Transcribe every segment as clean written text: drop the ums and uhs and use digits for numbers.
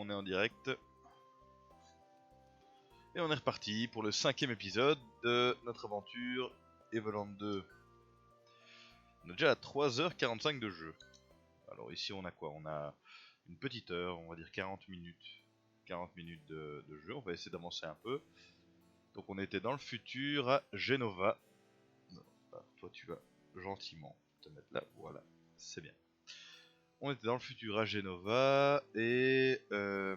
on est en direct. Et on est reparti pour le 5e épisode de notre aventure Evoland 2. On est déjà à 3h45 de jeu. Alors ici on a quoi? On a une petite heure, on va dire 40 minutes. 40 minutes de jeu, on va essayer d'avancer un peu. Donc on était dans le futur à Genova. Alors, toi tu vas gentiment te mettre là, voilà, c'est bien. On était dans le futur à Genova et on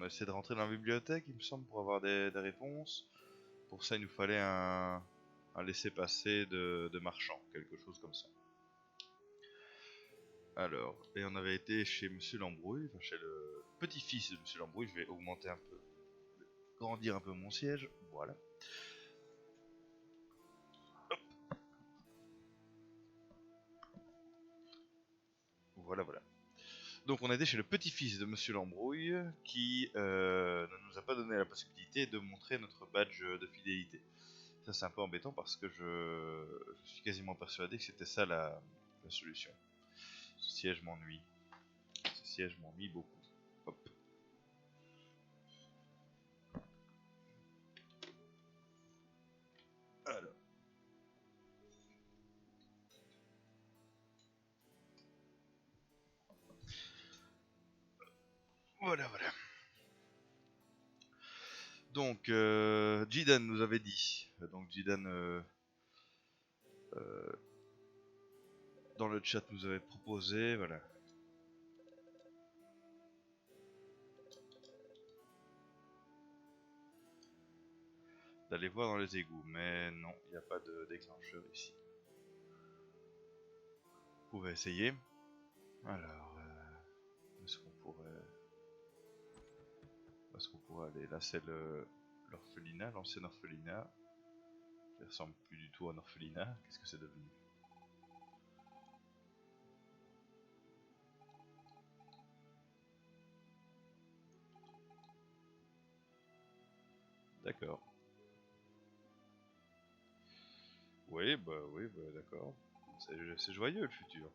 a essayé de rentrer dans la bibliothèque, il me semble, pour avoir des réponses. Pour ça, il nous fallait un laissez-passer de marchand, quelque chose comme ça. Alors, et on avait été chez Monsieur Lambrouille, enfin chez le petit-fils de Monsieur Lambrouille. Je vais augmenter un peu, grandir un peu mon siège, voilà. Voilà, voilà. Donc on a été chez le petit-fils de Monsieur Lambrouille qui ne nous a pas donné la possibilité de montrer notre badge de fidélité. Ça c'est un peu embêtant parce que je suis quasiment persuadé que c'était ça la solution. Ce siège m'ennuie. Ce siège m'ennuie beaucoup. Hop. Alors. Voilà, voilà. Donc, Jidan nous avait dit. Donc, Jidan, dans le chat, nous avait proposé, voilà. D'aller voir dans les égouts. Mais non, il n'y a pas de déclencheur ici. Vous pouvez essayer. Alors, où est-ce qu'on pourrait... Où est-ce qu'on pourrait aller? Là, c'est l'orphelinat, l'ancien orphelinat. Ça ressemble plus du tout à un orphelinat. Qu'est-ce que c'est devenu? D'accord. Oui, bah d'accord. C'est joyeux le futur.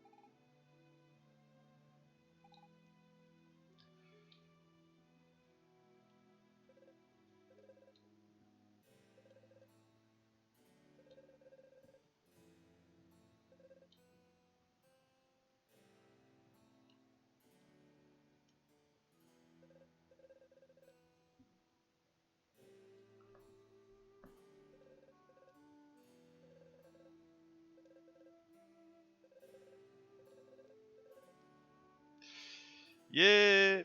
Yeah.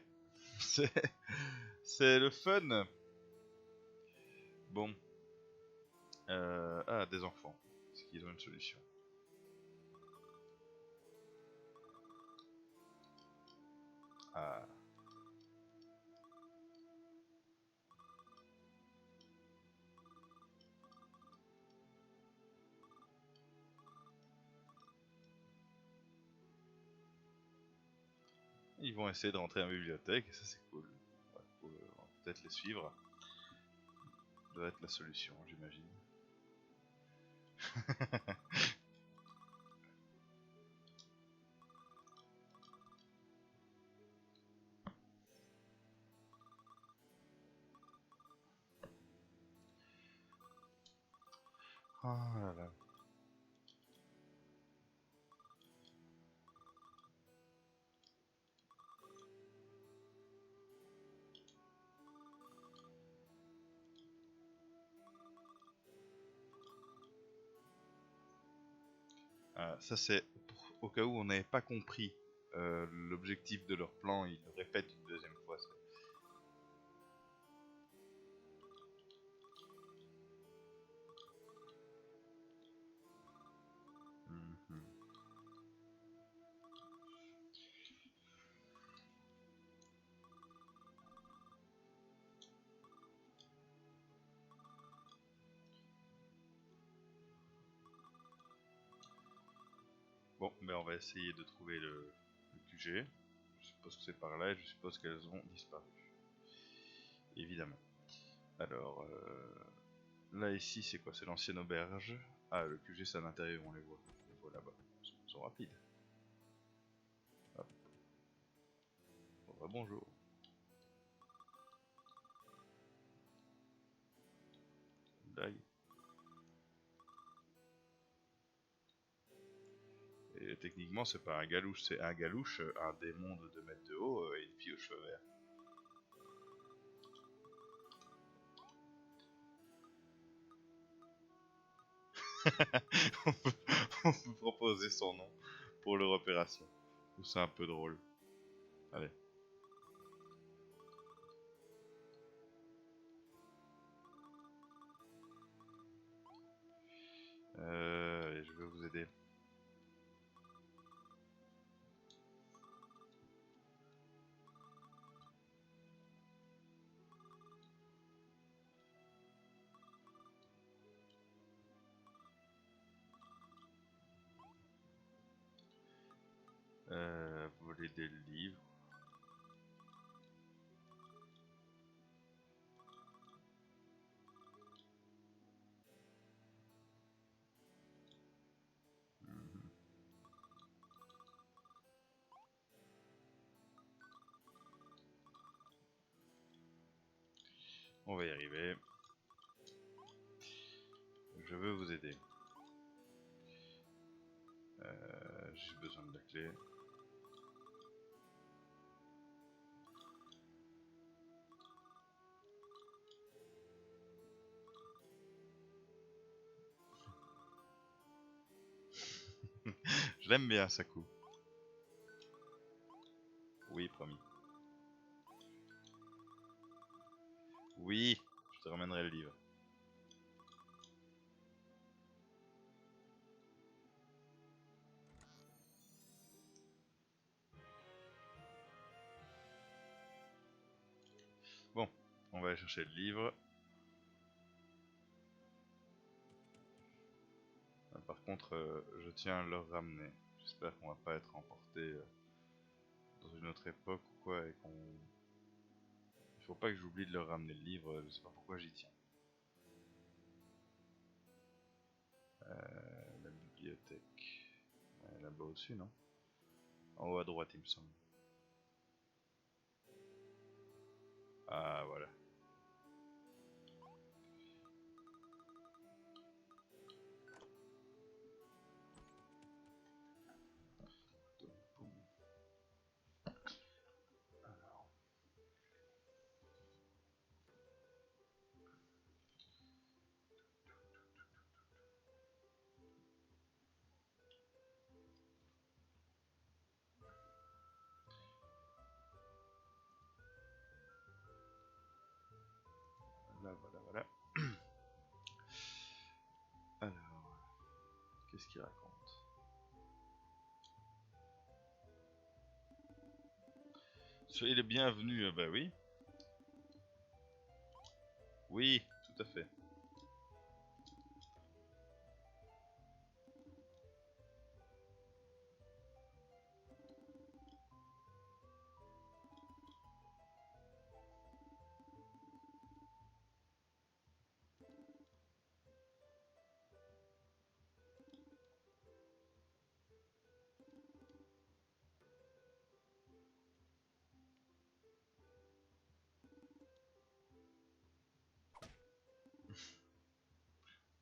C'est le fun. Bon. Ah, des enfants. Est-ce qu'ils ont une solution? Ah. Ils vont essayer de rentrer en bibliothèque et ça c'est cool. Ouais, on va peut-être les suivre. Ça doit être la solution, j'imagine. Ah là là. Ah, ça c'est au cas où on n'avait pas compris l'objectif de leur plan, ils le répètent une deuxième fois. Mhm. Bon, mais on va essayer de trouver le QG. Je suppose que c'est par là et je suppose qu'elles ont disparu. Évidemment. Alors, là ici c'est quoi? C'est l'ancienne auberge. Ah, le QG c'est à l'intérieur, on les voit. On les voit là-bas. Ils sont rapides. Hop. bonjour. Blague. Et techniquement, c'est pas un galouche, c'est un galouche, un démon de 2 mètres de haut et une fille aux cheveux verts. On peut proposer son nom pour leur opération. C'est un peu drôle. Allez. Allez, je vais vous aider. Voler des livres. Mhm. On va y arriver. Je veux vous aider. J'ai besoin de la clé. Je l'aime bien, Saku. Oui, promis. Oui, je te ramènerai le livre. Bon, on va aller chercher le livre. Par contre, je tiens à le ramener. J'espère qu'on va pas être emporté dans une autre époque ou quoi et qu'on... Il faut pas que j'oublie de leur ramener le livre, je sais pas pourquoi j'y tiens. La bibliothèque. Là-bas au-dessus, non? En haut à droite, il me semble. Ah, voilà. Là, voilà, voilà. Alors, qu'est-ce qu'il raconte? Soyez les bienvenus, bah oui. Oui, tout à fait.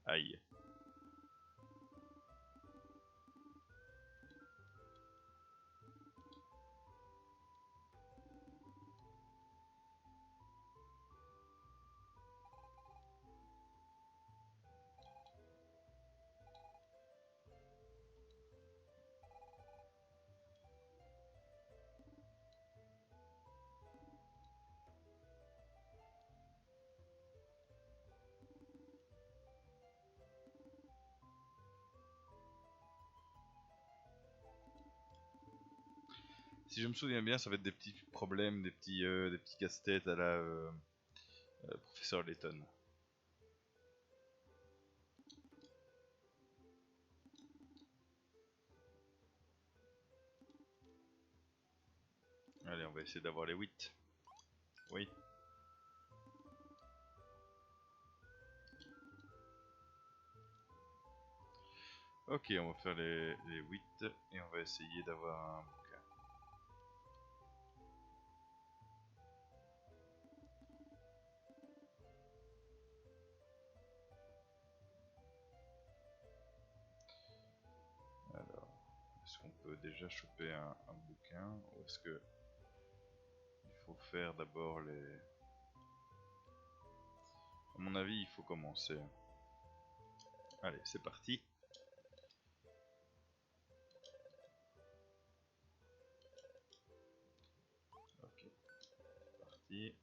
Aïe. Si je me souviens bien, ça va être des petits problèmes, des petits casse-têtes à la professeur Layton. Allez, on va essayer d'avoir les 8. Oui. Ok, on va faire les 8 et on va essayer d'avoir un bouquin. peut déjà choper un bouquin, ou est-ce que il faut faire d'abord les... À mon avis, il faut commencer. Allez, c'est parti. Ok, c'est parti.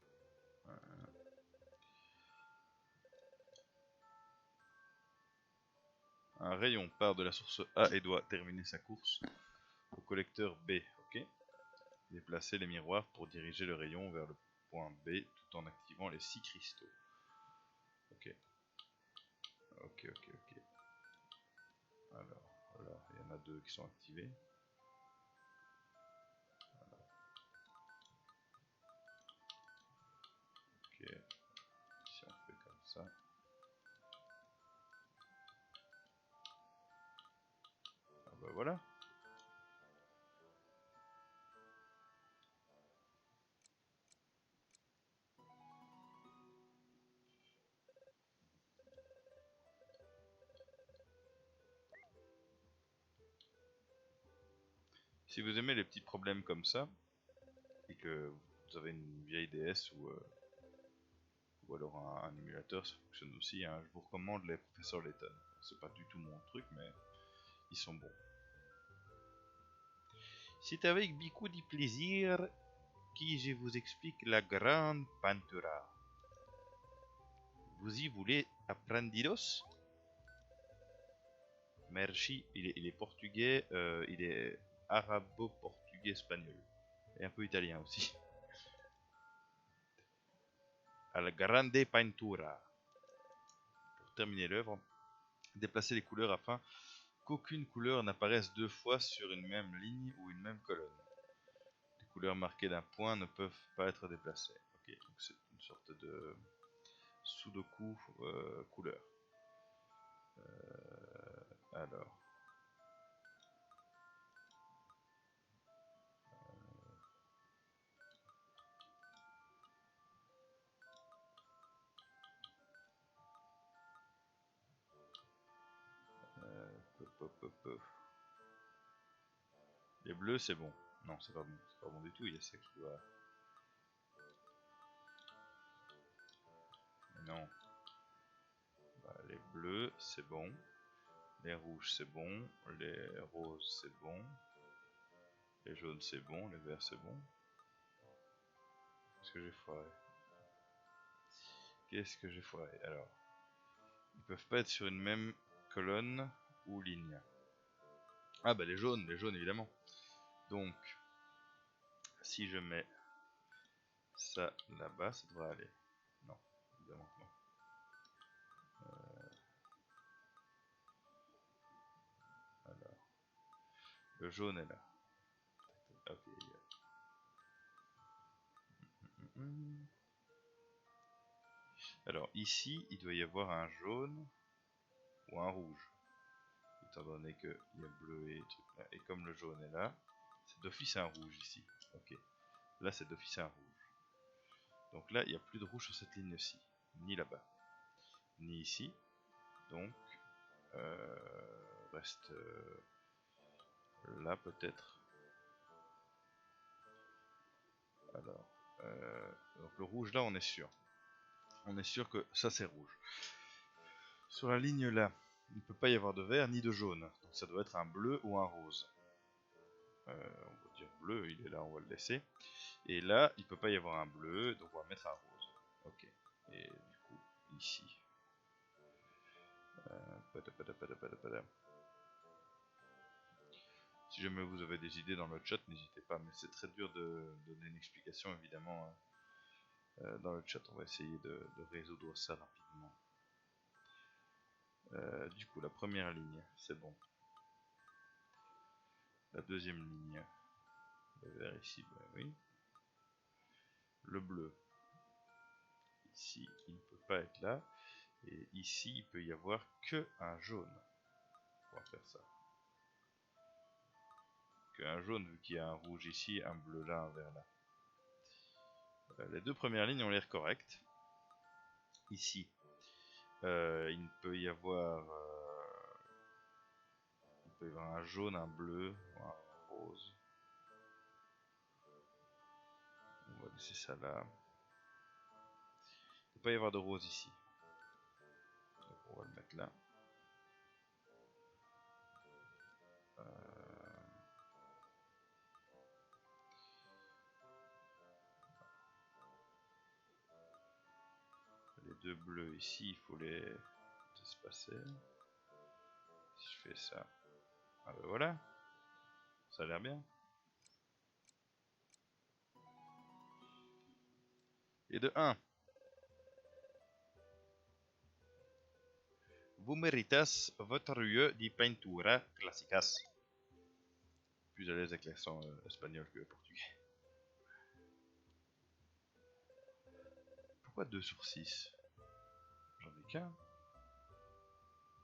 Un rayon part de la source A et doit terminer sa course au collecteur B. Ok. Déplacer les miroirs pour diriger le rayon vers le point B tout en activant les 6 cristaux. Ok. Ok. Alors, voilà, il y en a 2 qui sont activés. Voilà. Ok. Si on fait comme ça. Ah bah voilà. Si vous aimez les petits problèmes comme ça, et que vous avez une vieille DS ou alors un émulateur, ça fonctionne aussi, hein, je vous recommande les Professeur Layton. C'est pas du tout mon truc, mais ils sont bons. C'est avec beaucoup de plaisir que je vous explique la grande Pantura. Vous y voulez aprendidos? Merci, il est portugais, il est arabo-portugais espagnol. Et un peu italien aussi. À la grande Pantura. Pour terminer l'œuvre, déplacez les couleurs afin qu'aucune couleur n'apparaisse 2 fois sur une même ligne ou une même colonne. Les couleurs marquées d'un point ne peuvent pas être déplacées. Ok, donc c'est une sorte de sudoku couleur. Alors. Les bleus, c'est bon. Non, c'est pas bon. C'est pas bon du tout. Il y a ça qui doit. Non. Bah, les bleus, c'est bon. Les rouges, c'est bon. Les roses, c'est bon. Les jaunes, c'est bon. Les verts, c'est bon. Qu'est-ce que j'ai foiré? Qu'est-ce que j'ai foiré? Alors, ils peuvent pas être sur une même colonne ou ligne. Ah bah les jaunes évidemment. Donc, si je mets ça là-bas, ça devrait aller. Non, évidemment que non. Alors, le jaune est là. Ok. Alors ici, il doit y avoir un jaune ou un rouge. Étant donné qu'il y a bleu et truc là. Et comme le jaune est là, c'est d'office un rouge ici. Ok. Là, c'est d'office un rouge. Donc là, il n'y a plus de rouge sur cette ligne-ci. Ni là-bas. Ni ici. Donc, reste là peut-être. Alors, donc le rouge là, on est sûr. On est sûr que ça c'est rouge. Sur la ligne là, il ne peut pas y avoir de vert ni de jaune. Donc ça doit être un bleu ou un rose. On va dire bleu, il est là, on va le laisser. Et là, il ne peut pas y avoir un bleu, donc on va mettre un rose. Ok. Et du coup, ici. Si jamais vous avez des idées dans le chat, n'hésitez pas, mais c'est très dur de donner une explication évidemment dans le chat. On va essayer de résoudre ça rapidement. Du coup, la première ligne, c'est bon. La deuxième ligne, le vert ici, ben oui. Le bleu, ici, il ne peut pas être là. Et ici, il peut y avoir que un jaune. On va faire ça. Un jaune, vu qu'il y a un rouge ici, un bleu là, un vert là. Les deux premières lignes ont l'air correctes. Ici, il peut y avoir un jaune, un bleu, rose. On va laisser ça là. Il ne peut pas y avoir de rose ici. Donc on va le mettre là. Les deux bleus ici, il faut les espacer. Si je fais ça, ah ben voilà, ça a l'air bien. Et de 1. Vous méritas votre lieu de pintura clásicas. Plus à l'aise avec l'accent espagnol que portugais. Pourquoi 2 sur 6? J'en ai qu'un.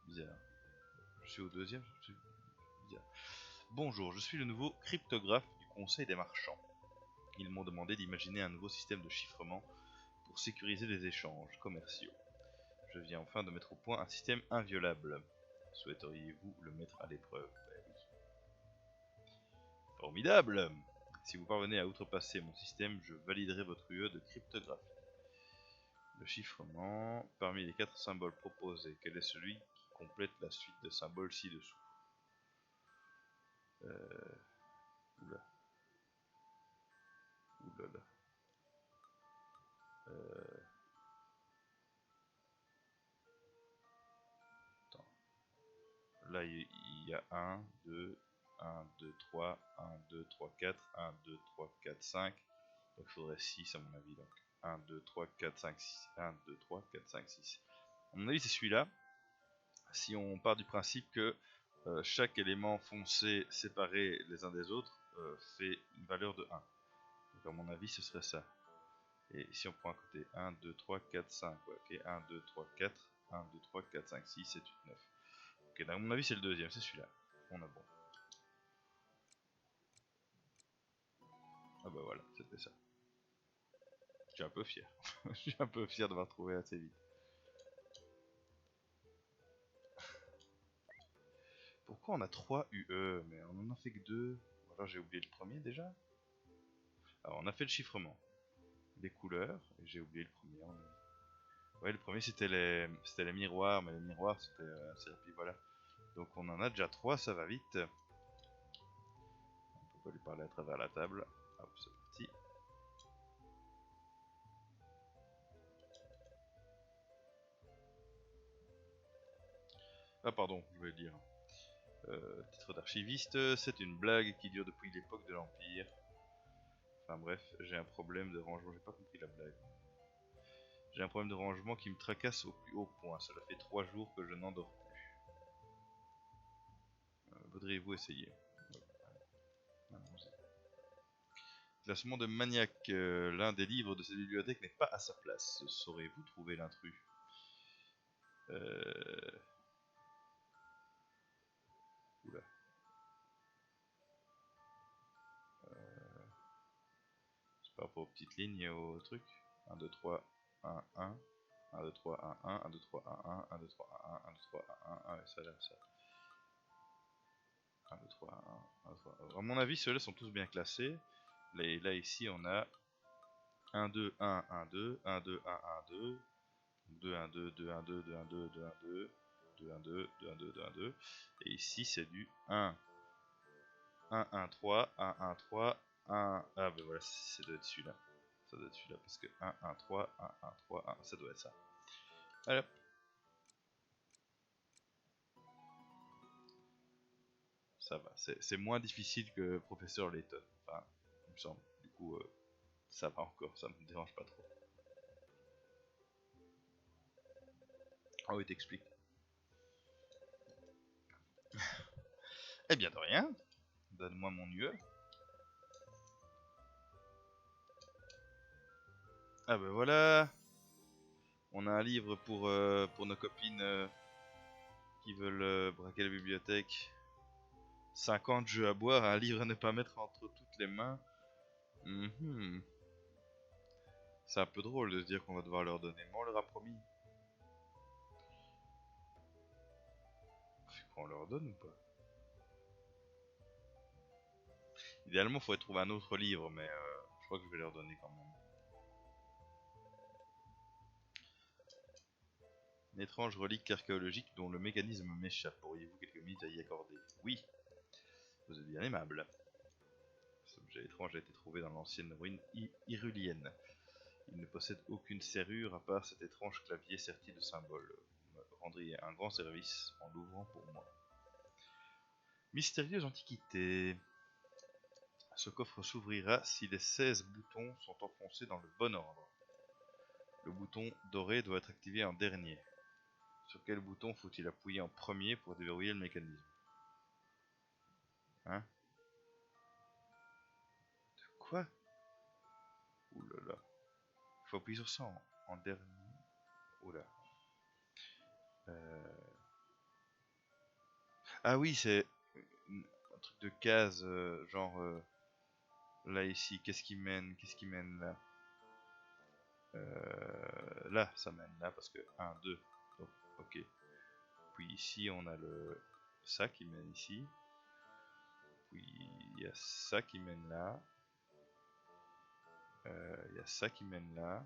Bizarre. Je suis au deuxième, bizarre. Bonjour, je suis le nouveau cryptographe du Conseil des marchands. Ils m'ont demandé d'imaginer un nouveau système de chiffrement pour sécuriser les échanges commerciaux. Je viens enfin de mettre au point un système inviolable. Souhaiteriez-vous le mettre à l'épreuve? Ben oui. Formidable! Si vous parvenez à outrepasser mon système, je validerai votre UE de cryptographie. Le chiffrement, parmi les 4 symboles proposés, quel est celui qui complète la suite de symboles ci-dessous? Oula. Oulala. Attends. Là, il y a 1, 2, 1, 2, 3, 1, 2, 3, 4, 1, 2, 3, 4, 5. Donc il faudrait 6 à mon avis. Donc 1, 2, 3, 4, 5, 6. 1, 2, 3, 4, 5, 6. À mon avis, c'est celui-là. Si on part du principe que chaque élément foncé séparé les uns des autres fait une valeur de 1. Donc à mon avis, ce serait ça. Et si on prend à côté 1, 2, 3, 4, 5. Ouais, ok, 1, 2, 3, 4. 1, 2, 3, 4, 5, 6, 7, 8, 9. Ok, donc à mon avis, c'est le deuxième, c'est celui-là. On a bon. Ah bah voilà, c'était ça. Je suis un peu fier. Je suis un peu fier d'avoir trouvé assez vite. Pourquoi on a 3 UE? Mais on en a fait que 2. Alors j'ai oublié le premier déjà. Alors on a fait le chiffrement. Les couleurs. Et j'ai oublié le premier. Ouais, le premier c'était les miroirs. Mais les miroirs c'était assez rapide. Voilà. Donc on en a déjà 3, ça va vite. On peut pas lui parler à travers la table. Hop, c'est parti. Ah pardon, je voulais le dire. Titre d'archiviste, c'est une blague qui dure depuis l'époque de l'Empire. Enfin bref, j'ai un problème de rangement, j'ai pas compris la blague. J'ai un problème de rangement qui me tracasse au plus haut point, cela fait 3 jours que je n'en dors plus. Voudriez-vous essayer? Classement de maniaque, l'un des livres de cette bibliothèque n'est pas à sa place. Saurez-vous trouver l'intrus? Oula. C'est par rapport aux petites lignes et aux trucs. 1, 2, 3, 1, 1. 1, 2, 3, 1, 1, 1, 2, 3, 1, 1, 1, 2, 3, 1, 1, 1, 2, 3, 1, 1, 1, et ça là, ça. 1, 2, 3, 1, 1, 2, 3. À mon avis, ceux-là sont tous bien classés. Là, ici, on a 1, 2, 1, 1, 2, 1, 2, 1, 1, 2, 2, 1, 2, 2, 1, 2, 2, 1, 2, 2, 1, 2, 2, 1, 2, 2, 1, 2, 2, 1, 2. Et ici, c'est du 1, 1, 1, 3, 1, 1, 3, 1. Ah, ben voilà, ça doit être celui-là. Ça doit être celui-là, parce que 1, 1, 3, 1, 1, 3, 1, ça doit être ça. Allez hop. Ça va, c'est moins difficile que Professeur Layton, enfin, il me semble. Du coup, ça va encore, ça me dérange pas trop. Ah oui, t'expliques. Eh bien de rien, donne-moi mon UE. Ah ben voilà, on a un livre pour nos copines qui veulent braquer la bibliothèque. 50 jeux à boire, un livre à ne pas mettre entre toutes les mains. C'est un peu drôle de se dire qu'on va devoir leur donner, mais on leur a promis. On leur donne ou pas? Idéalement, il faudrait trouver un autre livre, mais je crois que je vais leur donner quand même. Une étrange relique archéologique dont le mécanisme m'échappe. Auriez-vous quelques minutes à y accorder? Oui, vous êtes bien aimable. Cet objet étrange a été trouvé dans l'ancienne ruine irulienne. Il ne possède aucune serrure à part cet étrange clavier serti de symboles. Vous me rendriez un grand service en l'ouvrant pour moi. Mystérieuse antiquité. Ce coffre s'ouvrira si les 16 boutons sont enfoncés dans le bon ordre. Le bouton doré doit être activé en dernier. Sur quel bouton faut-il appuyer en premier pour déverrouiller le mécanisme? Hein? De quoi? Ouh là là. Il faut appuyer sur ça en dernier. Oula. Ah oui, c'est un truc de case, genre là ici. Qu'est-ce qui mène? Qu'est-ce qui mène là? Là, ça mène là parce que 1, 2. Donc, ok. Puis ici, on a ça qui mène ici. Puis il y a ça qui mène là. Il y a ça qui mène là.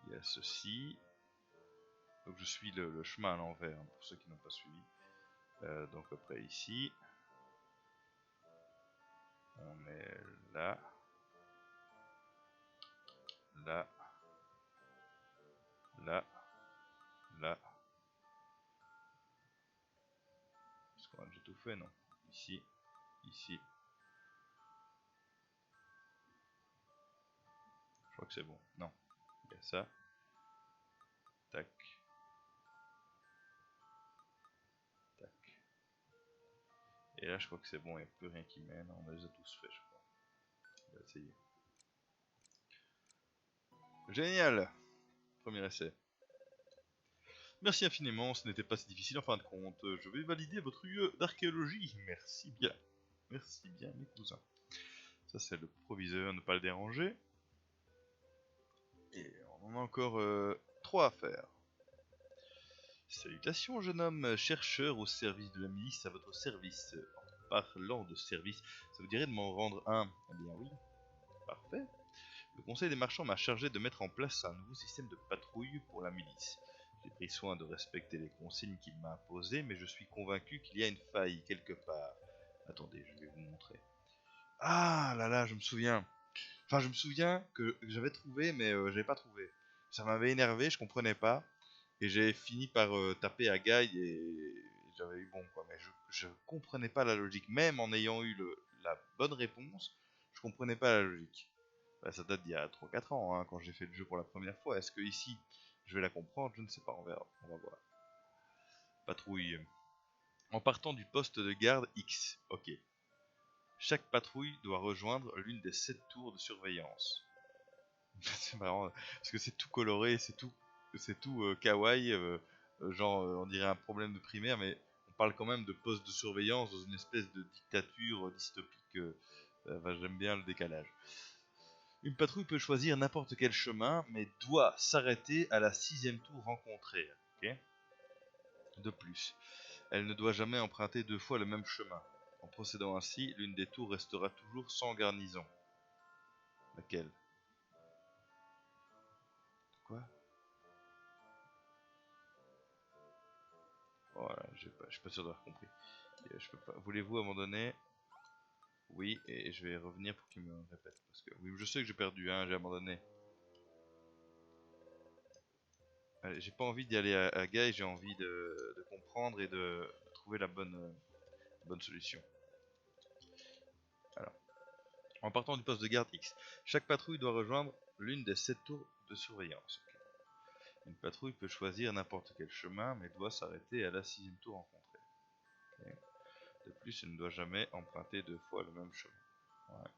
Il y a ceci. Donc je suis le chemin à l'envers, hein, pour ceux qui n'ont pas suivi. Donc après ici, on est là, là, là, là. Est-ce qu'on a déjà tout fait? Non. Ici, ici. Je crois que c'est bon. Non. Il y a ça. Tac. Tac. Et là, je crois que c'est bon, il n'y a plus rien qui mène. On les a tous fait, je crois. On va essayer. Génial! Premier essai. Merci infiniment, ce n'était pas si difficile en fin de compte. Je vais valider votre UE d'archéologie. Merci bien. Merci bien, mes cousins. Ça, c'est le proviseur, ne pas le déranger. Et on en a encore 3 à faire. Salutations, jeune homme, chercheur au service de la milice, à votre service. En parlant de service, ça vous dirait de m'en rendre un? Eh bien oui, parfait. Le conseil des marchands m'a chargé de mettre en place un nouveau système de patrouille pour la milice. J'ai pris soin de respecter les consignes qu'il m'a imposées, mais je suis convaincu qu'il y a une faille quelque part. Attendez, je vais vous montrer. Ah là là, je me souviens. Enfin, je me souviens que j'avais trouvé, mais j'avais pas trouvé. Ça m'avait énervé, je comprenais pas. Et j'ai fini par taper à Guy et j'avais eu bon quoi. Mais je comprenais pas la logique. Même en ayant eu la bonne réponse, je comprenais pas la logique. Bah, ça date d'il y a 3-4 ans, hein, quand j'ai fait le jeu pour la première fois. Est-ce que ici, je vais la comprendre? Je ne sais pas, on verra. On va voir. Patrouille. En partant du poste de garde X. Ok. Chaque patrouille doit rejoindre l'une des 7 tours de surveillance. C'est marrant, parce que c'est tout coloré, c'est tout kawaii, genre on dirait un problème de primaire, mais on parle quand même de poste de surveillance dans une espèce de dictature dystopique. J'aime bien le décalage. Une patrouille peut choisir n'importe quel chemin, mais doit s'arrêter à la 6ème tour rencontrée. Okay. De plus, elle ne doit jamais emprunter 2 fois le même chemin. En procédant ainsi, l'une des tours restera toujours sans garnison. Laquelle? Quoi? Voilà, je suis pas sûr d'avoir compris. Je peux pas. Voulez-vous abandonner? Oui, et je vais revenir pour qu'il me répète. Parce que oui, je sais que j'ai perdu, hein, j'ai abandonné. J'ai pas envie d'y aller à Guy, j'ai envie de comprendre et de trouver la bonne solution. Alors, en partant du poste de garde X, chaque patrouille doit rejoindre l'une des 7 tours de surveillance. Okay. Une patrouille peut choisir n'importe quel chemin, mais doit s'arrêter à la 6ème tour rencontrée. Okay. De plus, elle ne doit jamais emprunter 2 fois le même chemin. Ouais.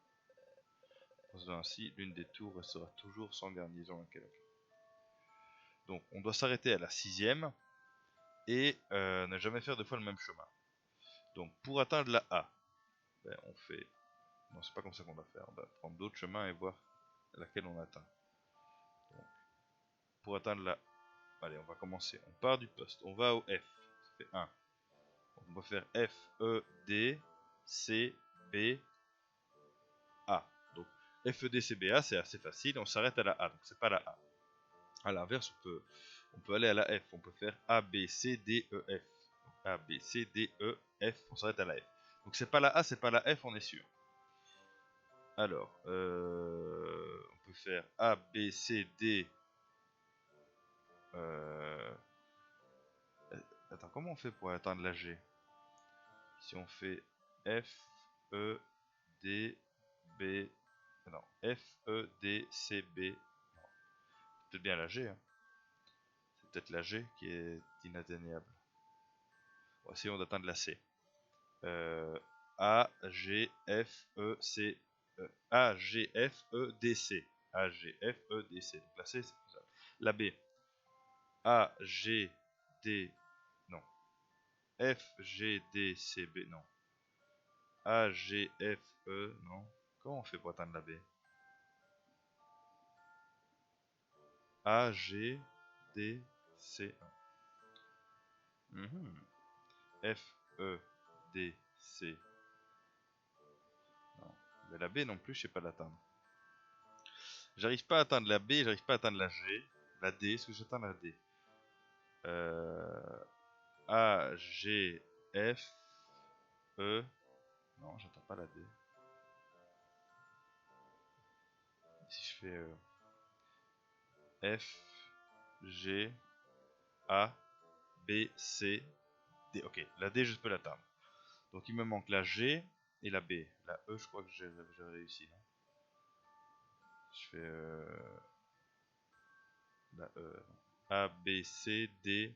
Ainsi, l'une des tours restera toujours sans garnison à quel. Donc, on doit s'arrêter à la 6ème et ne jamais faire 2 fois le même chemin. Donc, pour atteindre la A, ben, on fait. Non, c'est pas comme ça qu'on va faire. On va prendre d'autres chemins et voir laquelle on atteint. Donc, pour atteindre la. Allez, on va commencer. On part du poste. On va au F. Ça fait 1. Donc, on va faire F, E, D, C, B, A. Donc FED, CBA, c'est assez facile, on s'arrête à la A, donc c'est pas la A. À l'inverse, on peut aller à la F, on peut faire A, B, C, D, E, F. Donc, A, B, C, D, E, F, on s'arrête à la F. Donc c'est pas la A, c'est pas la F, on est sûr. Alors, on peut faire A, B, C, D. Attends, comment on fait pour atteindre la G? Si on fait F, E, D, B. Non, F, E, D, C, B. C'est peut-être bien la G. Hein. C'est peut-être la G qui est inatteignable. Bon, essayons d'atteindre la C. A, G, F, E, C. A, G, F, E, D, C. A, G, F, E, D, C. Donc la C, c'est ça. La B. A, G, D. Non. F, G, D, C, B. Non. A, G, F, E. Non. Comment on fait pour atteindre la B? A, G, D, C. F, E, D, C. Non. Mais la B non plus, je sais pas l'atteindre. J'arrive pas à atteindre la B, j'arrive pas à atteindre la G. La D, est-ce que j'atteins la D? A, G, F, E. Non, j'atteins pas la D. Si je fais F, G, A, B, C, D. Ok, la D, je peux l'atteindre. Donc il me manque la G et la B. La E, je crois que j'ai réussi. Hein. Je fais la E. A, B, C, D.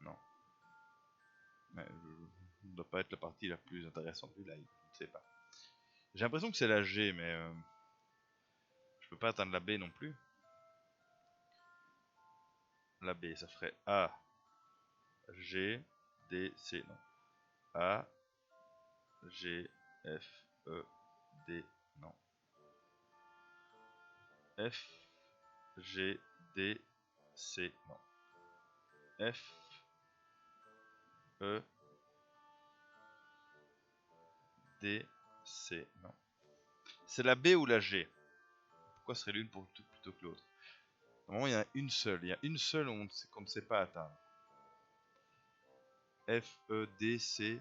Non. Mais, ça ne doit pas être la partie la plus intéressante du live. Je ne sais pas. J'ai l'impression que c'est la G, mais je peux pas atteindre la B non plus. La B, ça ferait A, G, D, C. Non. A, G, F, E, D. Non. F, G, D, C. Non. F, E, D, C. Non. C'est la B ou la G? Pourquoi serait l'une plutôt que l'autre? Normalement, il y en a une seule. Il y a une seule qu'on ne sait pas atteindre. F, E, D, C.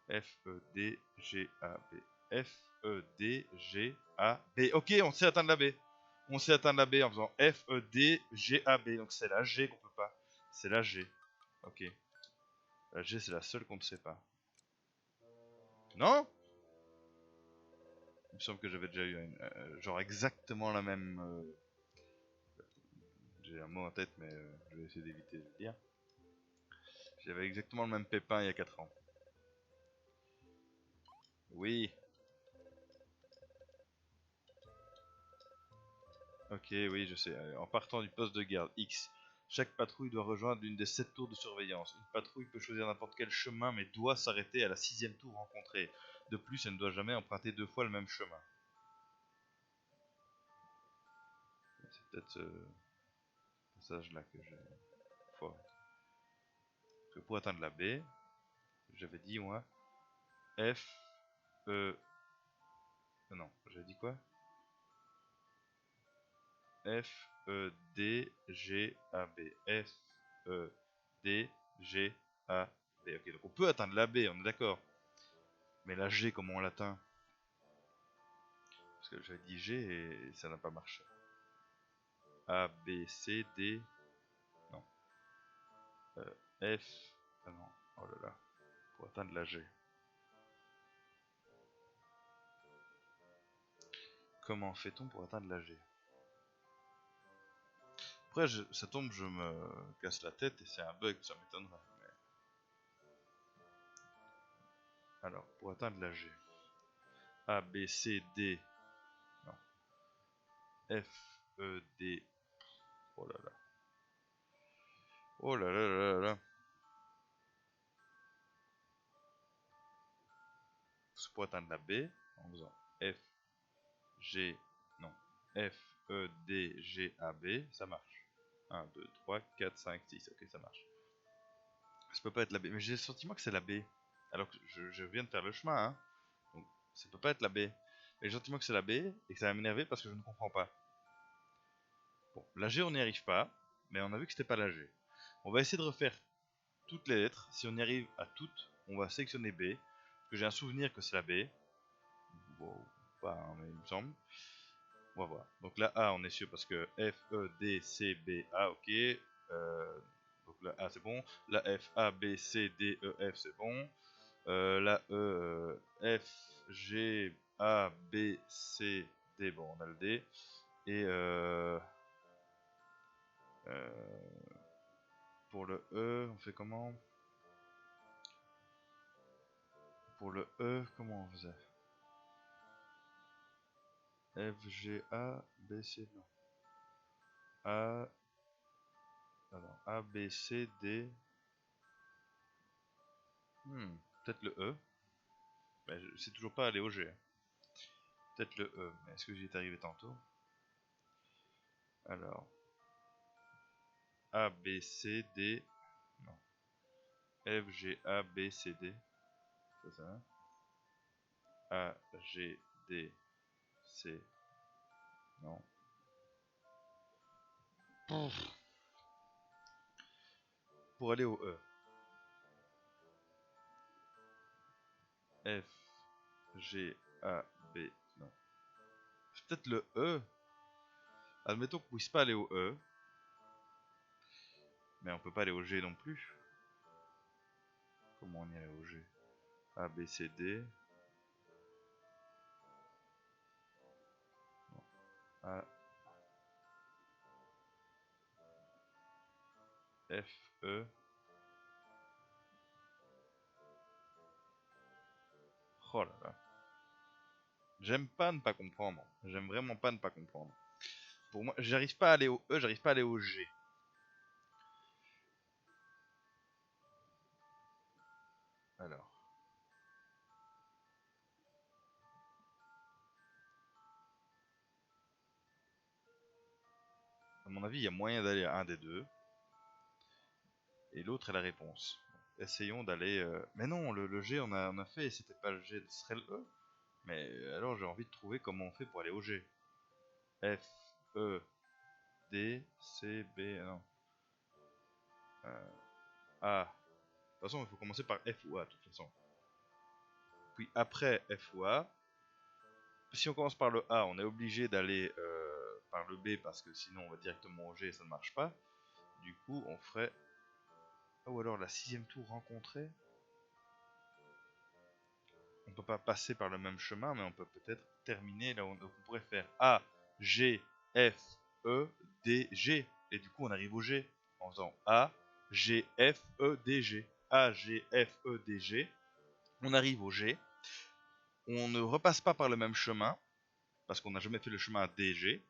F, E, D, G, A, B. F, E, D, G, A, B. Ok, on sait atteindre la B. On sait atteindre la B en faisant F, E, D, G, A, B. Donc c'est la G qu'on peut pas. C'est la G. Ok. La G, c'est la seule qu'on ne sait pas. Non? Il me semble que j'avais déjà eu genre exactement la même... j'ai un mot en tête, mais je vais essayer d'éviter de le dire. J'avais exactement le même pépin il y a 4 ans. Oui. Ok, oui, je sais. En partant du poste de garde X, chaque patrouille doit rejoindre l'une des 7 tours de surveillance. Une patrouille peut choisir n'importe quel chemin, mais doit s'arrêter à la 6ème tour rencontrée. De plus, elle ne doit jamais emprunter 2 fois le même chemin. C'est peut-être ce passage-là que j'ai foiré. Parce que pour atteindre la B, j'avais dit, moi, F, E... Non, j'avais dit quoi? F, E, D, G, A, B. F, E, D, G, A, B. Ok, donc on peut atteindre la B, on est d'accord. Mais la G, comment on l'atteint? Parce que j'avais dit G et ça n'a pas marché. A, B, C, D. Non. F. Ah non. Oh là là. Pour atteindre la G. Comment fait-on pour atteindre la G? Après, ça tombe, je me casse la tête et c'est un bug, ça m'étonnerait. Mais... Alors, pour atteindre la G. A, B, C, D. Non. F, E, D. Oh là là. Oh là là là là là. C'est pour atteindre la B en faisant F, G, non. F, E, D, G, A, B. Ça marche. 1, 2, 3, 4, 5, 6. Ok, ça marche. Ça peut pas être la B. Mais j'ai le sentiment que c'est la B. Alors que je viens de faire le chemin, hein. Donc ça peut pas être la B. Mais j'ai le sentiment que c'est la B et que ça va m'énerver parce que je ne comprends pas. Bon, la G on n'y arrive pas, mais on a vu que c'était pas la G. On va essayer de refaire toutes les lettres. Si on y arrive à toutes, on va sélectionner B. Parce que j'ai un souvenir que c'est la B. Bon, pas, hein, mais il me semble. On va voir. Donc la A, on est sûr parce que F, E, D, C, B, A, ok. Donc la A, c'est bon. La F, A, B, C, D, E, F, c'est bon. La E, F, G, A, B, C, D, bon, on a le D. Et pour le E, on fait comment? Pour le E, comment on faisait? F, G, A, B, C, non. A, alors, A, B, C, D. Peut-être le E. Mais je sais toujours pas aller au G. Peut-être le E, mais est-ce que j'y est arrivé tantôt? Alors, A, B, C, D. Non. F, G, A, B, C, D. C'est ça. A, G, D, C. Non. Pour aller au E. F, G, A, B. Non. Peut-être le E. Admettons qu'on puisse pas aller au E. Mais on peut pas aller au G non plus. Comment on irait au G? A, B, C, D. Non. A, F, E. Oh là là. J'aime pas ne pas comprendre. J'aime vraiment pas ne pas comprendre. Pour moi, j'arrive pas à aller au E, j'arrive pas à aller au G. Alors. À mon avis, il y a moyen d'aller à un des deux. Et l'autre est la réponse. Essayons d'aller... Mais non, le G, on a fait, et c'était pas le G, ce serait le E. Mais alors, j'ai envie de trouver comment on fait pour aller au G. F, E, D, C, B... Non. A. De toute façon, il faut commencer par F ou A, de toute façon. Puis après F ou A, si on commence par le A, on est obligé d'aller par le B, parce que sinon on va directement au G et ça ne marche pas. Du coup, on ferait... Ou alors la 6ème tour rencontrée. On peut pas passer par le même chemin, mais on peut peut-être terminer là où on pourrait faire A, G, F, E, D, G. Et du coup, on arrive au G en faisant A, G, F, E, D, G. A, G, F, E, D, G. On arrive au G. On ne repasse pas par le même chemin, parce qu'on n'a jamais fait le chemin D, G,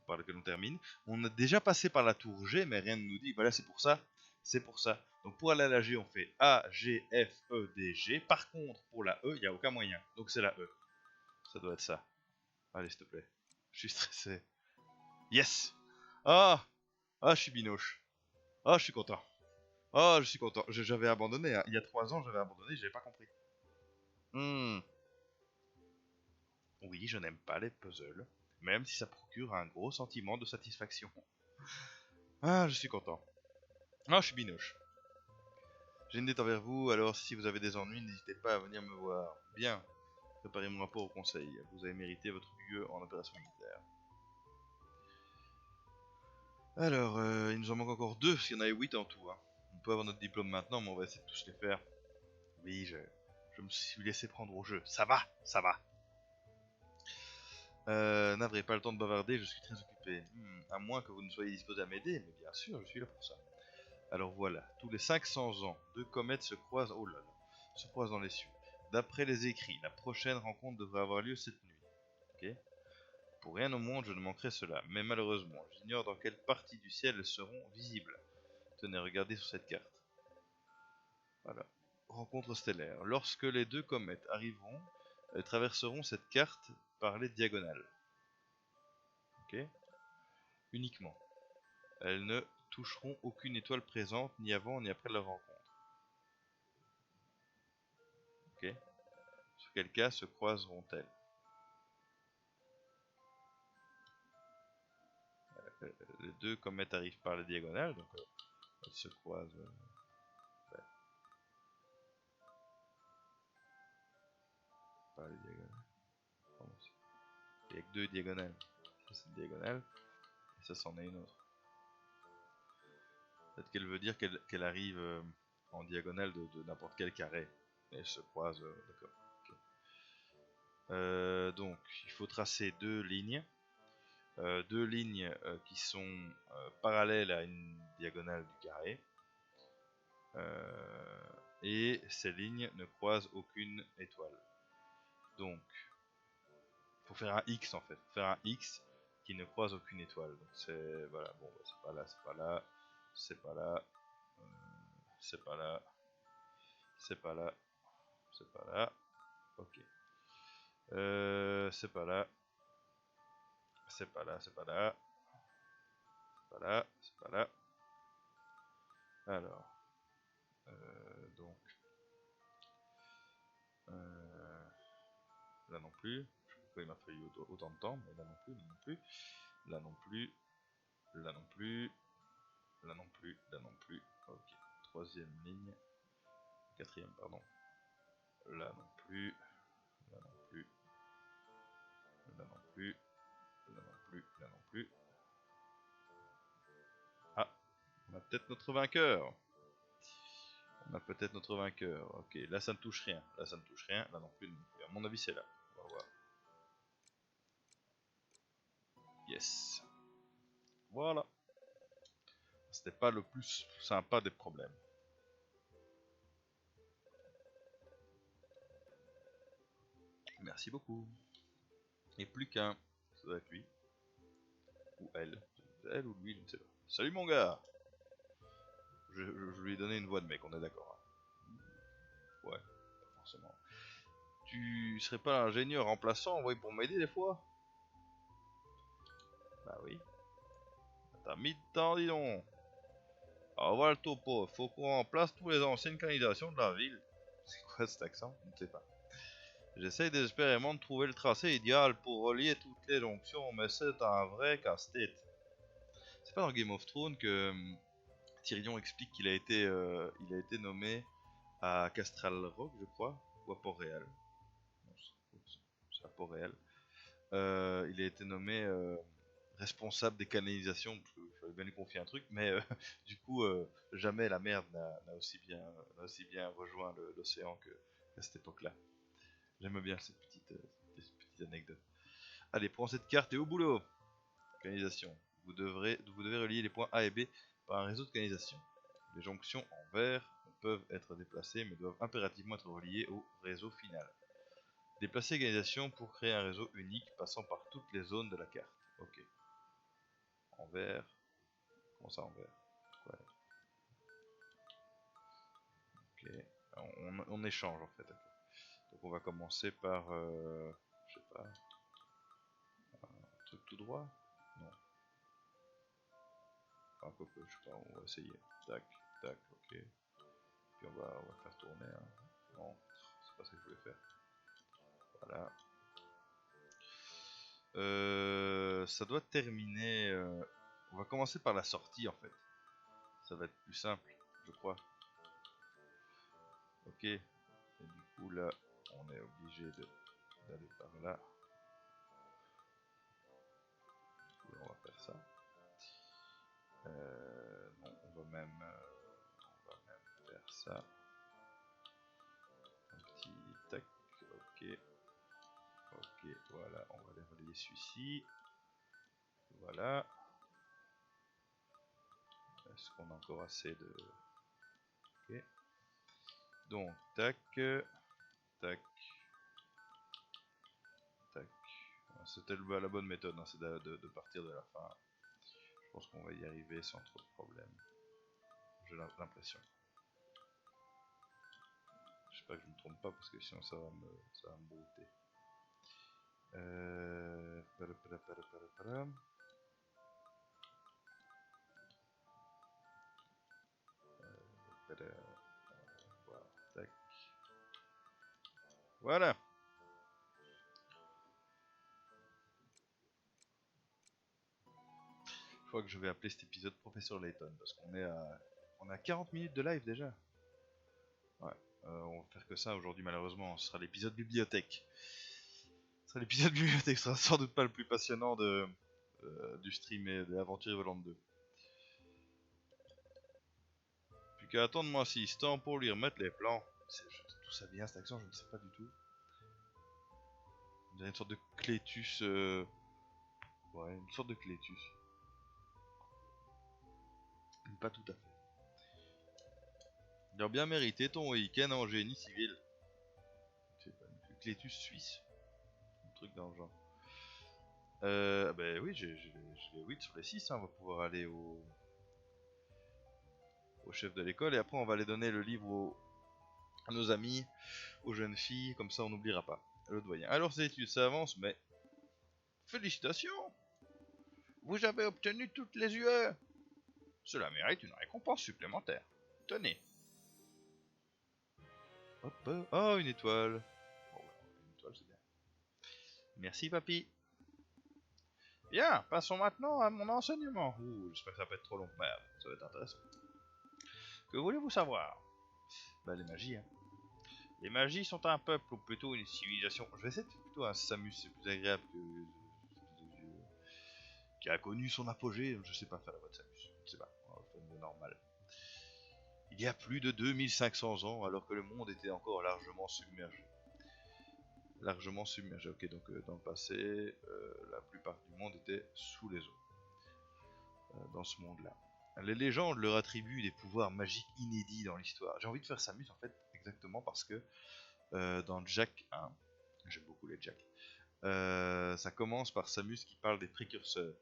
par lequel on termine. On a déjà passé par la tour G, mais rien ne nous dit, voilà, c'est pour ça. C'est pour ça. Donc pour aller à la G, on fait A, G, F, E, D, G. Par contre, pour la E, il n'y a aucun moyen. Donc c'est la E. Ça doit être ça. Allez, s'il te plaît. Je suis stressé. Yes. Ah. Ah, je suis binoche. Ah, je suis content. Ah, je suis content. J'avais abandonné, hein. Il y a 3 ans, j'avais abandonné, j'avais pas compris. Oui, je n'aime pas les puzzles, même si ça procure un gros sentiment de satisfaction. Ah, je suis content. Ah, je suis binoche. J'ai une dette envers vous, alors si vous avez des ennuis, n'hésitez pas à venir me voir. Bien. Préparez mon rapport au conseil. Vous avez mérité votre lieu en opération militaire. Alors, il nous en manque encore 2, parce qu'il y en avait 8 en tout. Hein. On peut avoir notre diplôme maintenant, mais on va essayer de tous les faire. Oui, je me suis laissé prendre au jeu. Ça va, ça va. Navré, pas le temps de bavarder, je suis très occupé. À moins que vous ne soyez disposé à m'aider, mais bien sûr, je suis là pour ça. Alors voilà, tous les 500 ans, 2 comètes se croisent, oh là là, se croisent dans les cieux. D'après les écrits, la prochaine rencontre devrait avoir lieu cette nuit. Ok. Pour rien au monde, je ne manquerai cela, mais malheureusement, j'ignore dans quelle partie du ciel elles seront visibles. Tenez, regardez sur cette carte. Voilà. Rencontre stellaire. Lorsque les 2 comètes arriveront, elles traverseront cette carte par les diagonales. Ok. Uniquement. Elles ne toucheront aucune étoile présente, ni avant ni après leur rencontre. Ok. Sur quel cas se croiseront-elles? Les deux comètes arrivent par la diagonale, donc elles se croisent. Ouais, par les diagonales. Il n'y a que deux diagonales. Ça c'est une diagonale, et ça c'en est une autre. Peut-être qu'elle veut dire qu'elle arrive en diagonale de n'importe quel carré. Et elles se croisent, d'accord. Okay. Donc, il faut tracer deux lignes. Deux lignes qui sont parallèles à une diagonale du carré. Et ces lignes ne croisent aucune étoile. Donc, il faut faire un X en fait. Faut faire un X qui ne croise aucune étoile. Donc c'est voilà, bon, bah, c'est pas là, c'est pas là, c'est pas là, c'est pas là, c'est pas là, c'est pas là. Ok. C'est pas là, c'est pas là, c'est pas là, c'est pas là, c'est pas là. Alors, donc là non plus. Je sais pas pourquoi il m'a fallu autant de temps, mais là non plus, là non plus, là non plus, là non plus, là non plus, là non plus. Ok. Troisième ligne, quatrième pardon. Là non plus, là non plus, là non plus, là non plus, là non plus. Ah, on a peut-être notre vainqueur. On a peut-être notre vainqueur. Ok, là ça ne touche rien. Là ça ne touche rien. Là non plus, non plus. À mon avis c'est là. On va voir. Yes. Voilà. C'était pas le plus sympa des problèmes. Merci beaucoup. Et plus qu'un. Ça doit être lui. Ou elle. Elle ou lui, je ne sais pas. Salut mon gars. Je lui ai donné une voix de mec, on est d'accord. Hein. Ouais, pas forcément. Tu serais pas l'ingénieur remplaçant envoyé pour m'aider des fois? Bah oui. T'as mis de temps, dis donc. Alors voilà le topo. Faut qu'on remplace tous les anciennes canalisations de la ville. C'est quoi cet accent? Je ne sais pas. J'essaye désespérément de trouver le tracé idéal pour relier toutes les jonctions, mais c'est un vrai casse-tête. C'est pas dans Game of Thrones que Tyrion explique qu'il il a été nommé à Castral Rock, je crois, ou à Port-Réal. C'est à Port-Réal. Il a été nommé responsable des canalisations, parce qu'il fallait bien lui confier un truc, mais du coup, jamais la merde n'a aussi bien rejoint l'océan qu'à cette époque-là. J'aime bien ces petites anecdotes. Allez, prends cette carte et au boulot. Canalisation. Vous devez relier les points A et B par un réseau de canalisation. Les jonctions en vert peuvent être déplacées mais doivent impérativement être reliées au réseau final. Déplacer les canalisations pour créer un réseau unique passant par toutes les zones de la carte. Ok. En vert. Comment ça en vert? Ouais. Ok. On échange en fait. Okay. Donc on va commencer par, je sais pas, un truc tout droit? Non. Enfin, quoi que, je sais pas, on va essayer. Tac, tac, ok. Puis on va faire tourner. Hein. Non, c'est pas ce que je voulais faire. Voilà. Ça doit terminer. On va commencer par la sortie en fait. Ça va être plus simple, je crois. Ok. Et du coup là, on est obligé d'aller par là. Du coup, on va faire ça. Non, on va même faire ça. Un petit tac. Ok. Ok, voilà, on va aller relayer celui-ci. Voilà. Est-ce qu'on a encore assez de... Ok. Donc, tac, tac, tac. C'était la bonne méthode, hein, c'est de partir de la fin. Je pense qu'on va y arriver sans trop de problèmes. J'ai l'impression. J'espère que je ne me trompe pas parce que sinon ça va me brouter. Voilà, tac. Voilà. Je crois que je vais appeler cet épisode Professeur Layton parce on est à 40 minutes de live déjà. Ouais, on va faire que ça aujourd'hui malheureusement. Ce sera l'épisode bibliothèque. Ce sera sans doute pas le plus passionnant du stream et de l'aventure volante 2. Plus qu'à attendre moi 6 temps pour lui remettre les plans. Tout ça vient cette action, je ne sais pas du tout. On dirait une sorte de clétus. Ouais, une sorte de clétus. Pas tout à fait. Il a bien mérité ton week-end en génie civil. C'est pas une clétus suisse. Un truc dans le genre. Bah oui, j'ai les 8 sur les 6, hein. On va pouvoir aller au chef de l'école et après on va aller donner le livre à nos amis, aux jeunes filles, comme ça on n'oubliera pas le doyen. Alors ces études ça avance, mais félicitations, vous avez obtenu toutes les UE. Cela mérite une récompense supplémentaire. Tenez. Hop, oh une étoile. Bon, une étoile c'est bien. Merci papy. Bien, passons maintenant à mon enseignement. Ouh, j'espère que ça va pas être trop long. Merde, ça va être intéressant. Que voulez-vous savoir? Bah les magies, hein. Les magies sont un peuple ou plutôt une civilisation. Je vais essayer de faire plutôt un Samus, c'est plus agréable que qui a connu son apogée. Je sais pas faire la voix de Samus. Je sais pas, on va faire une normal. Il y a plus de 2500 ans, alors que le monde était encore largement submergé. Largement submergé, ok, donc dans le passé, la plupart du monde était sous les eaux. Dans ce monde-là. Les légendes leur attribuent des pouvoirs magiques inédits dans l'histoire. J'ai envie de faire Samus en fait, exactement parce que dans Jack 1, j'aime beaucoup les Jack, ça commence par Samus qui parle des précurseurs,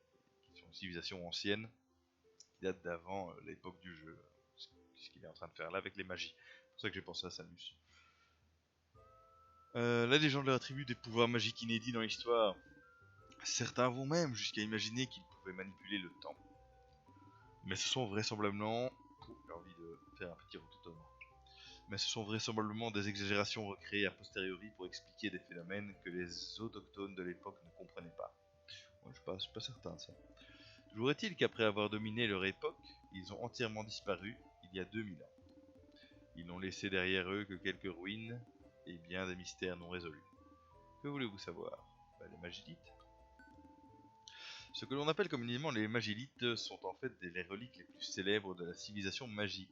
qui sont une civilisation ancienne, qui date d'avant l'époque du jeu, ce qu'il est en train de faire là avec les magies. C'est pour ça que j'ai pensé à Samus. La légende leur attribue des pouvoirs magiques inédits dans l'histoire. Certains vont même jusqu'à imaginer qu'ils pouvaient manipuler le temps. Mais ce sont vraisemblablement... J'ai envie de faire un petit rototom. Mais ce sont vraisemblablement des exagérations recréées a posteriori pour expliquer des phénomènes que les autochtones de l'époque ne comprenaient pas. Moi, je suis pas certain de ça. Toujours est-il qu'après avoir dominé leur époque, ils ont entièrement disparu il y a 2000 ans. Ils n'ont laissé derrière eux que quelques ruines et bien des mystères non résolus. Que voulez-vous savoir? Les magilites. Ce que l'on appelle communément les magilites sont en fait les reliques les plus célèbres de la civilisation magie.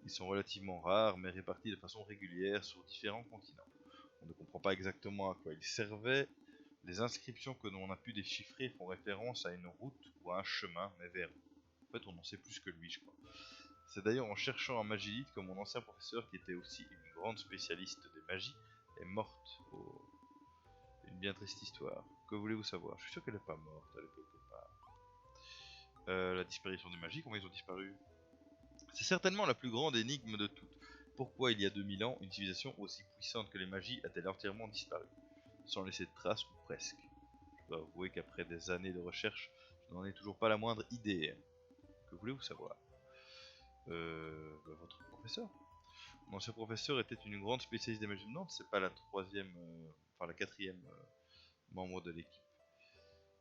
Ils sont relativement rares mais répartis de façon régulière sur différents continents. On ne comprend pas exactement à quoi ils servaient. Les inscriptions que l'on a pu déchiffrer font référence à une route ou à un chemin, mais vers où? En fait, on en sait plus que lui, je crois. C'est d'ailleurs en cherchant un magilite que mon ancien professeur, qui était aussi une grande spécialiste des magies, est morte. Une bien triste histoire. Que voulez-vous savoir? Je suis sûr qu'elle n'est pas morte à l'époque. La disparition des magies, comment ils ont disparu? C'est certainement la plus grande énigme de toutes. Pourquoi il y a 2000 ans, une civilisation aussi puissante que les magies a-t-elle entièrement disparu, sans laisser de traces ou presque? Je dois avouer qu'après des années de recherche, je n'en ai toujours pas la moindre idée. Que voulez-vous savoir? Votre professeur? Mon ancien professeur était une grande spécialiste des magies. Non, c'est pas la troisième, enfin la quatrième membre de l'équipe.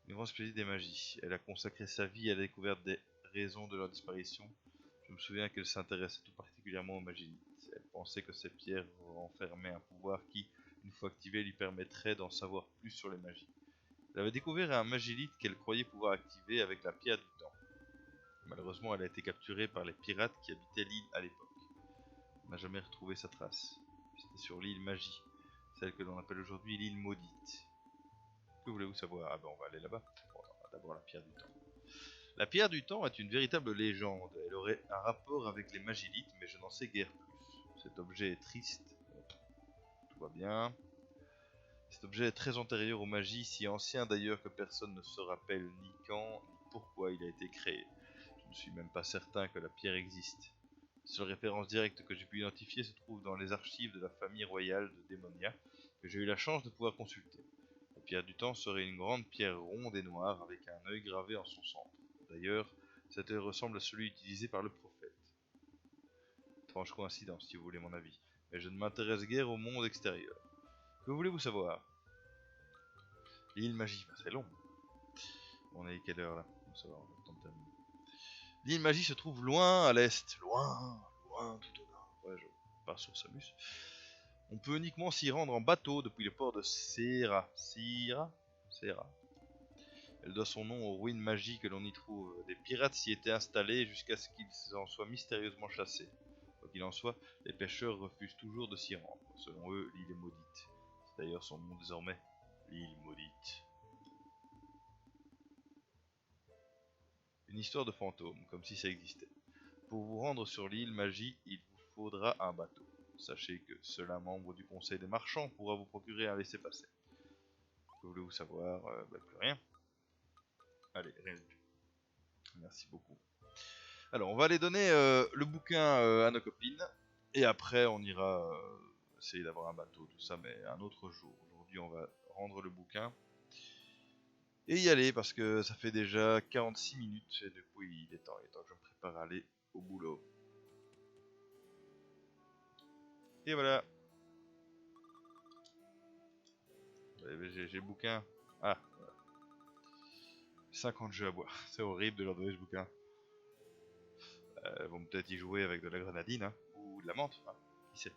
Une grande spécialiste des magies. Elle a consacré sa vie à la découverte des raisons de leur disparition. Je me souviens qu'elle s'intéressait tout particulièrement aux magilites. Elle pensait que ces pierres renfermaient un pouvoir qui, une fois activé, lui permettrait d'en savoir plus sur les magies. Elle avait découvert un magilite qu'elle croyait pouvoir activer avec la pierre du temps. Malheureusement, elle a été capturée par les pirates qui habitaient l'île à l'époque. On n'a jamais retrouvé sa trace. C'était sur l'île Magie, celle que l'on appelle aujourd'hui l'île Maudite. Que voulez-vous savoir? Ah ben on va aller là-bas. Bon, on va d'abord la pierre du temps. La pierre du temps est une véritable légende. Elle aurait un rapport avec les magilites, mais je n'en sais guère plus. Cet objet est triste. Tout va bien. Cet objet est très antérieur aux magies, si ancien d'ailleurs que personne ne se rappelle ni quand, ni pourquoi il a été créé. Je ne suis même pas certain que la pierre existe. La seule référence directe que j'ai pu identifier se trouve dans les archives de la famille royale de Démonia, que j'ai eu la chance de pouvoir consulter. La pierre du temps serait une grande pierre ronde et noire avec un œil gravé en son centre. D'ailleurs, cet œil ressemble à celui utilisé par le prophète. Étrange coïncidence si vous voulez mon avis, mais je ne m'intéresse guère au monde extérieur. Que voulez-vous savoir? L'île Magie, c'est long. On est quelle heure là? Ça va, on a le temps de terminer. L'île Magie se trouve loin à l'est. Loin, loin tout au nord. Ouais, je pars sur Samus. On peut uniquement s'y rendre en bateau depuis le port de Serra. Serra. Elle doit son nom aux ruines magiques que l'on y trouve. Des pirates s'y étaient installés jusqu'à ce qu'ils en soient mystérieusement chassés. Quoi qu'il en soit, les pêcheurs refusent toujours de s'y rendre. Selon eux, l'île est maudite. C'est d'ailleurs son nom désormais. L'île maudite. Une histoire de fantôme, comme si ça existait. Pour vous rendre sur l'île Magie, il vous faudra un bateau. Sachez que seul un membre du conseil des marchands pourra vous procurer un laissez-passer. Que voulez-vous savoir? Plus rien. Allez, rien du tout. Merci beaucoup. Alors, on va aller donner le bouquin à nos copines. Et après, on ira essayer d'avoir un bateau, tout ça, mais un autre jour. Aujourd'hui, on va rendre le bouquin. Et y aller, parce que ça fait déjà 46 minutes. Et du coup, il est temps que je me prépare à aller au boulot. Et voilà. J'ai le bouquin. Ah, voilà. 50 jeux à boire. C'est horrible de leur donner ce bouquin. Elles vont peut-être y jouer avec de la grenadine, hein, ou de la menthe, hein, qui sait.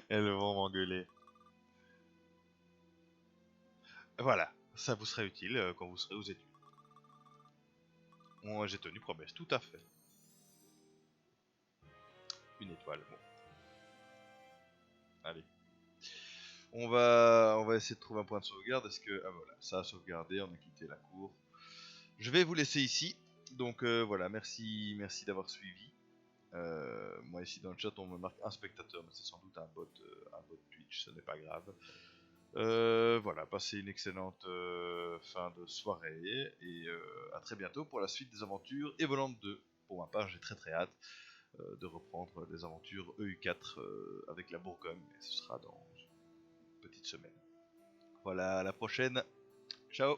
Elles vont m'engueuler. Voilà, ça vous sera utile quand vous serez aux études. Moi, j'ai tenu promesse, tout à fait. Une étoile, bon. Allez. On va essayer de trouver un point de sauvegarde. Est-ce que... Ah voilà, ça a sauvegardé, on a quitté la cour. Je vais vous laisser ici. Donc voilà, merci d'avoir suivi. Moi ici dans le chat on me marque un spectateur, mais c'est sans doute un bot Twitch, ce n'est pas grave. Voilà, passez une excellente fin de soirée et à très bientôt pour la suite des aventures Evoland 2. Pour ma part, j'ai très hâte de reprendre des aventures EU4 avec la Bourgogne, et ce sera dans une petite semaine. Voilà, à la prochaine. Ciao.